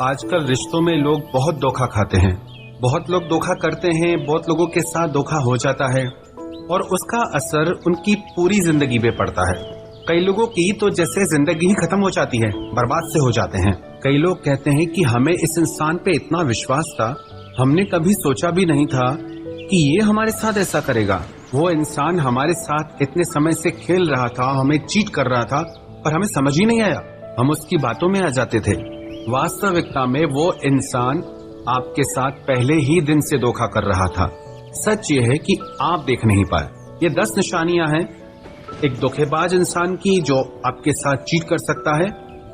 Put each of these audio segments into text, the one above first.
आजकल रिश्तों में लोग बहुत धोखा खाते हैं, बहुत लोग धोखा करते हैं, बहुत लोगों के साथ धोखा हो जाता है और उसका असर उनकी पूरी जिंदगी पे पड़ता है। कई लोगों की तो जैसे जिंदगी ही खत्म हो जाती है, बर्बाद से हो जाते हैं। कई लोग कहते हैं कि हमें इस इंसान पे इतना विश्वास था, हमने कभी सोचा भी नहीं था कि ये हमारे साथ ऐसा करेगा। वो इंसान हमारे साथ इतने समय से खेल रहा था, हमें चीट कर रहा था, पर हमें समझ ही नहीं आया, हम उसकी बातों में आ जाते थे। वास्तविकता में वो इंसान आपके साथ पहले ही दिन से धोखा कर रहा था। सच ये है कि आप देख नहीं पाए। ये 10 निशानियां हैं एक धोखेबाज इंसान की जो आपके साथ चीट कर सकता है,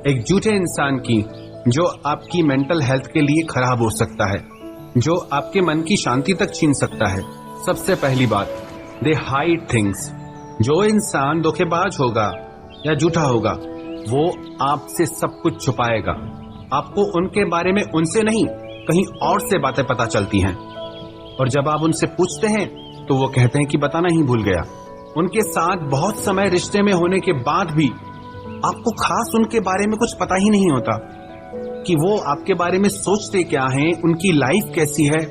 एक झूठे इंसान की जो आपकी मेंटल हेल्थ के लिए खराब हो सकता है, जो आपके मन की शांति तक छीन सकता है। सबसे पहली बात, दे हाइड थिंग्स। जो इंसान धोखेबाज होगा या झूठा होगा, वो आपसे सब कुछ छुपाएगा। आपको उनके बारे में उनसे नहीं, कहीं और से बातें पता चलती हैं, और जब आप उनसे पूछते हैं तो वो कहते हैं कि बताना ही भूल गया। उनके साथ बहुत समय रिश्ते में होने के बाद भी आपको खास उनके बारे में कुछ पता ही नहीं होता कि वो आपके बारे में सोचते क्या हैं, उनकी लाइफ कैसी है।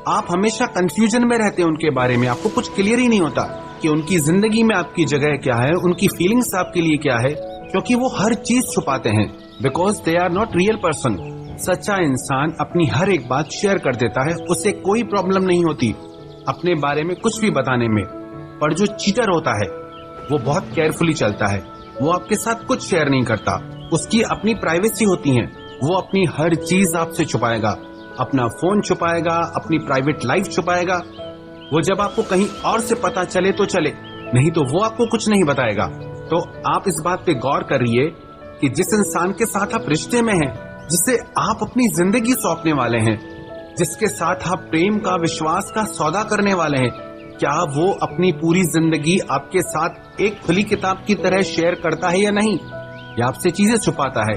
आप हमेशा कंफ्यूजन में रहते हैं उनके बारे में, आपको कुछ क्लियर ही नहीं होता कि उनकी जिंदगी में आपकी जगह क्या है, उनकी फीलिंग्स आपके लिए क्या है, क्योंकि वो हर चीज छुपाते हैं, because they are not real person. सच्चा इंसान अपनी हर एक बात शेयर कर देता है, उसे कोई प्रॉब्लम नहीं होती अपने बारे में कुछ भी बताने में। पर जो चीटर होता है वो बहुत केयरफुली चलता है, वो आपके साथ कुछ शेयर नहीं करता, उसकी अपनी प्राइवेसी होती है, वो अपनी हर चीज आपसे छुपाएगा, अपना फोन छुपाएगा, अपनी प्राइवेट लाइफ छुपाएगा। वो जब आपको कहीं और से पता चले तो चले, नहीं तो वो आपको कुछ नहीं बताएगा। तो आप इस बात पे गौर करिए कि जिस इंसान के साथ आप रिश्ते में हैं, जिसे आप अपनी जिंदगी सौंपने वाले हैं, जिसके साथ आप प्रेम का, विश्वास का सौदा करने वाले हैं, क्या वो अपनी पूरी जिंदगी आपके साथ एक खुली किताब की तरह शेयर करता है या नहीं, या आपसे चीजें छुपाता है?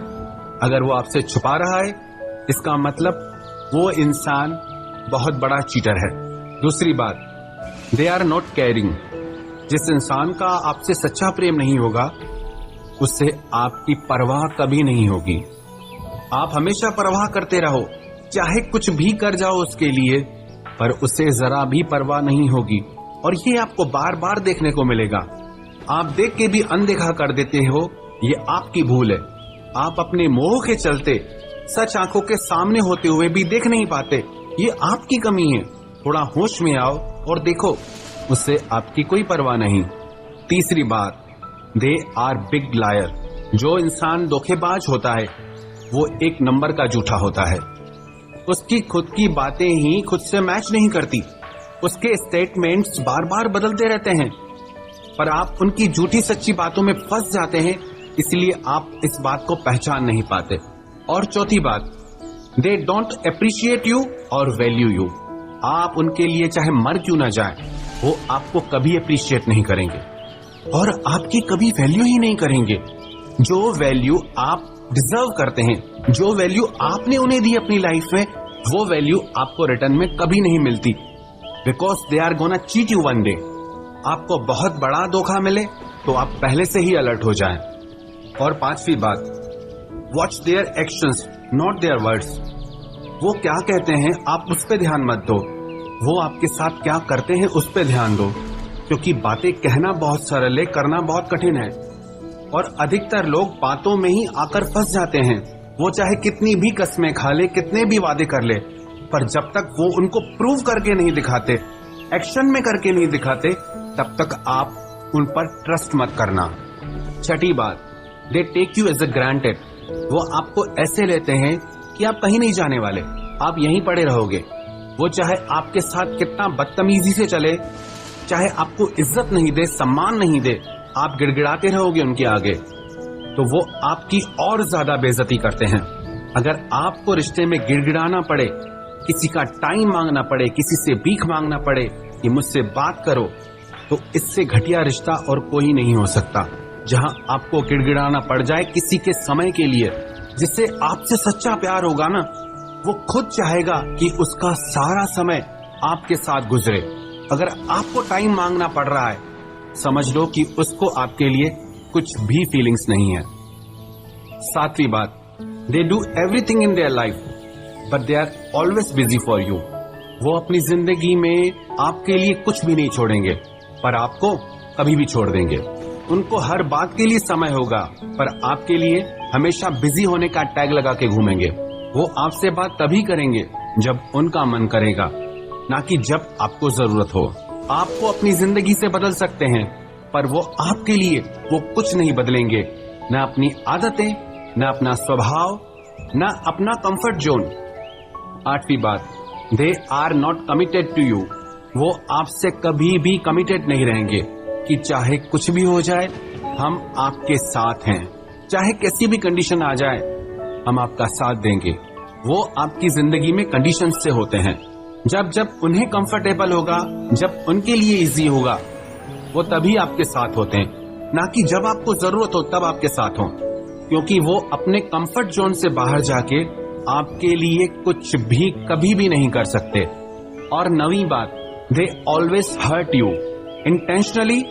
अगर वो आपसे छुपा रहा है, इसका मतलब वो इंसान बहुत बड़ा चीटर है। दूसरी बात, दे आर नॉट केयरिंग। जिस इंसान का आपसे सच्चा प्रेम नहीं होगा, उससे आपकी परवाह कभी नहीं होगी। आप हमेशा परवाह करते रहो, चाहे कुछ भी कर जाओ उसके लिए, पर उसे जरा भी परवाह नहीं होगी, और ये आपको बार बार देखने को मिलेगा। आप देख के भी अनदेखा कर देते हो, ये आपकी भूल है। आप अपने मोह के चलते सच आंखों के सामने होते हुए भी देख नहीं पाते, ये आपकी कमी है। थोड़ा होश में आओ और देखो, उससे आपकी कोई परवाह नहीं। तीसरी बात, दे आर बिग लायर। जो इंसान धोखेबाज होता है वो एक नंबर का झूठा होता है। उसकी खुद की बातें ही खुद से मैच नहीं करती, उसके स्टेटमेंट्स बार बार बदलते रहते हैं, पर आप उनकी झूठी सच्ची बातों में फंस जाते हैं, इसलिए आप इस बात को पहचान नहीं पाते। और चौथी बात, दे डोंट अप्रिशिएट यू और वैल्यू यू। आप उनके लिए चाहे मर क्यों ना जाए, वो आपको कभी अप्रिशिएट नहीं करेंगे और आपकी कभी वैल्यू ही नहीं करेंगे। जो वैल्यू आप डिजर्व करते हैं, जो वैल्यू आपने उन्हें दी अपनी लाइफ में, वो वैल्यू आपको रिटर्न में कभी नहीं मिलती, because they are gonna cheat you one day. आपको बहुत बड़ा धोखा मिले तो आप पहले से ही अलर्ट हो जाएं। और पांचवी बात, watch their actions not their words. वो क्या कहते हैं आप उस पर ध्यान मत दो, वो आपके साथ क्या करते हैं उस पर ध्यान दो, क्योंकि बातें कहना बहुत सरल है, करना बहुत कठिन है, और अधिकतर लोग बातों में ही आकर फंस जाते हैं। वो चाहे कितनी भी कस्में खा ले, कितने भी वादे कर ले, पर जब तक वो उनको प्रूव करके नहीं दिखाते, एक्शन में करके नहीं दिखाते, तब तक आप उन पर ट्रस्ट मत करना। छठी बात, they take you as a granted. वो आपको ऐसे लेते हैं कि आप कहीं नहीं जाने वाले, आप यहीं पड़े रहोगे। वो चाहे आपके साथ कितना बदतमीजी से चले, चाहे आपको इज्जत नहीं दे, सम्मान नहीं दे, आप गिड़गिड़ाते रहोगे उनके आगे, तो वो आपकी और ज्यादा बेइज्जती करते हैं। अगर आपको रिश्ते में गिड़गिड़ाना पड़े, किसी का टाइम मांगना पड़े, किसी से भीख मांगना पड़े कि मुझसे बात करो, तो इससे घटिया रिश्ता और कोई नहीं हो सकता। जहां आपको गिड़गिड़ाना पड़ जाए किसी के समय के लिए, जिससे आपसे सच्चा प्यार होगा ना, वो खुद चाहेगा कि उसका सारा समय आपके साथ गुजरे। अगर आपको टाइम मांगना पड़ रहा है, समझ लो कि उसको आपके लिए कुछ भी फीलिंग्स नहीं है। सातवीं बात, they do everything in their life but they are always busy for you. वो अपनी जिंदगी में आपके लिए कुछ भी नहीं छोड़ेंगे पर आपको कभी भी छोड़ देंगे। उनको हर बात के लिए समय होगा पर आपके लिए हमेशा बिजी होने का टैग लगा के घूमेंगे। वो आपसे बात तभी करेंगे जब उनका मन करेगा, ना कि जब आपको जरूरत हो। आपको अपनी जिंदगी से बदल सकते हैं पर वो आपके लिए वो कुछ नहीं बदलेंगे, न अपनी आदतें, न अपना स्वभाव, न अपना कंफर्ट जोन। 8वीं बात, they are not committed to you. वो आपसे कभी भी कमिटेड नहीं रहेंगे कि चाहे कुछ भी हो जाए हम आपके साथ हैं, चाहे कैसी भी कंडीशन आ जाए हम आपका साथ देंगे। वो आपकी जिंदगी में कंडीशन से होते हैं। जब जब उन्हें कंफर्टेबल होगा, जब उनके लिए इजी होगा, वो तभी आपके साथ होते हैं, ना कि जब आपको जरूरत हो तब आपके साथ हो, क्योंकि वो अपने कंफर्ट जोन से बाहर जाके आपके लिए कुछ भी कभी भी नहीं कर सकते। और 9वीं बात, they always hurt you intentionally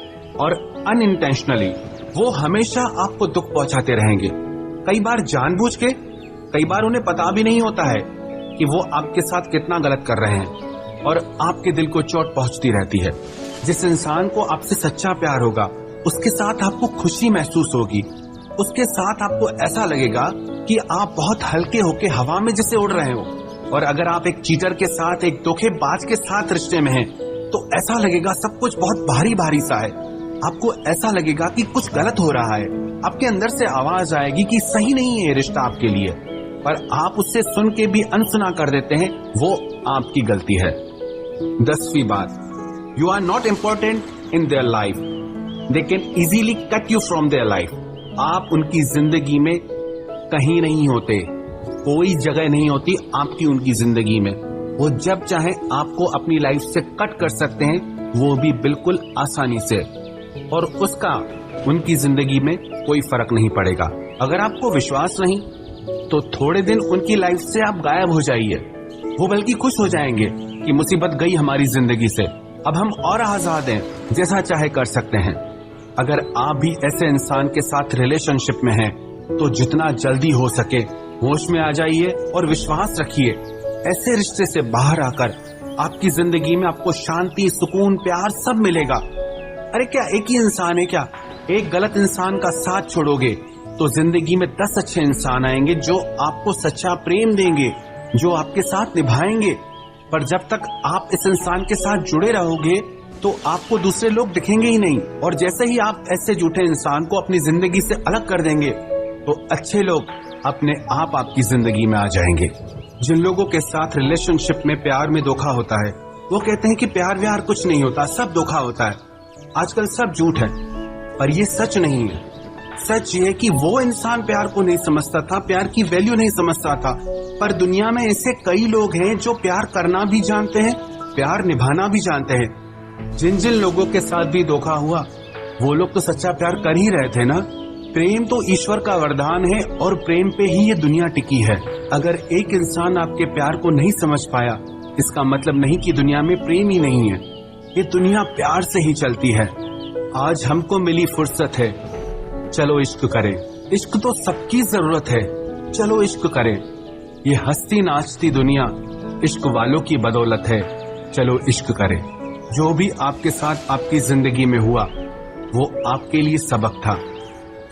और अनइंटेंशनली। वो हमेशा आपको दुख पहुंचाते रहेंगे, कई बार जानबूझ के, कई बार उन्हें पता भी नहीं होता है कि वो आपके साथ कितना गलत कर रहे हैं और आपके दिल को चोट पहुंचती रहती है। जिस इंसान को आपसे सच्चा प्यार होगा उसके साथ आपको खुशी महसूस होगी, उसके साथ आपको ऐसा लगेगा कि आप बहुत हल्के होके हवा में जैसे उड़ रहे हो। और अगर आप एक चीटर के साथ, एक धोखेबाज के साथ रिश्ते में हैं तो ऐसा लगेगा सब कुछ बहुत भारी भारी सा है। आपको ऐसा लगेगा कि कुछ गलत हो रहा है, आपके अंदर से आवाज आएगी कि सही नहीं है ये रिश्ता आपके लिए, पर आप उससे सुन के भी अनसुना कर देते हैं। वो आपकी गलती है। 10वीं बात, you are not important in their life, they can easily cut you from their life. आप उनकी जिंदगी में कहीं नहीं होते, कोई जगह नहीं होती आपकी उनकी जिंदगी में। वो जब चाहे आपको अपनी लाइफ से कट कर सकते हैं, वो भी बिल्कुल आसानी से, और उसका उनकी जिंदगी में कोई फर्क नहीं पड़ेगा। अगर आपको विश्वास नहीं तो थोड़े दिन उनकी लाइफ से आप गायब हो जाइए, वो बल्कि खुश हो जाएंगे कि मुसीबत गई हमारी जिंदगी से, अब हम और आजाद हैं, जैसा चाहे कर सकते हैं। अगर आप भी ऐसे इंसान के साथ रिलेशनशिप में हैं तो जितना जल्दी हो सके होश में आ जाइए और विश्वास रखिए। ऐसे रिश्ते से बाहर आकर आपकी जिंदगी में आपको शांति, सुकून, प्यार सब मिलेगा। अरे क्या एक ही इंसान है क्या? एक गलत इंसान का साथ छोड़ोगे तो जिंदगी में 10 अच्छे इंसान आएंगे जो आपको सच्चा प्रेम देंगे, जो आपके साथ निभाएंगे। पर जब तक आप इस इंसान के साथ जुड़े रहोगे तो आपको दूसरे लोग दिखेंगे ही नहीं, और जैसे ही आप ऐसे झूठे इंसान को अपनी जिंदगी से अलग कर देंगे तो अच्छे लोग अपने आप आपकी जिंदगी में आ जाएंगे। जिन लोगों के साथ रिलेशनशिप में, प्यार में धोखा होता है, वो कहते हैं कि प्यार व्यार कुछ नहीं होता, सब धोखा होता है। आजकल सब झूठ है, पर ये सच नहीं है। सच ये है कि वो इंसान प्यार को नहीं समझता था, प्यार की वैल्यू नहीं समझता था, पर दुनिया में ऐसे कई लोग हैं जो प्यार करना भी जानते हैं, प्यार निभाना भी जानते हैं। जिन जिन लोगों के साथ भी धोखा हुआ वो लोग तो सच्चा प्यार कर ही रहे थे ना। प्रेम तो ईश्वर का वरदान है और प्रेम पे ही ये दुनिया टिकी है। अगर एक इंसान आपके प्यार को नहीं समझ पाया, इसका मतलब नहीं कि दुनिया में प्रेम ही नहीं है। ये दुनिया प्यार से ही चलती है। आज हमको मिली फुर्सत है, चलो इश्क करें। इश्क तो सबकी जरूरत है, चलो इश्क करें। ये हंसती नाचती दुनिया इश्क वालों की बदौलत है, चलो इश्क करें। जो भी आपके साथ आपकी जिंदगी में हुआ वो आपके लिए सबक था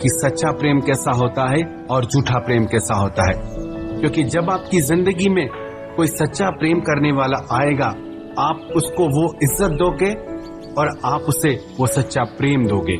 कि सच्चा प्रेम कैसा होता है और झूठा प्रेम कैसा होता है। क्योंकि जब आपकी जिंदगी में कोई सच्चा प्रेम करने वाला आएगा, आप उसको वो इज्जत दोगे और आप उसे वो सच्चा प्रेम दोगे।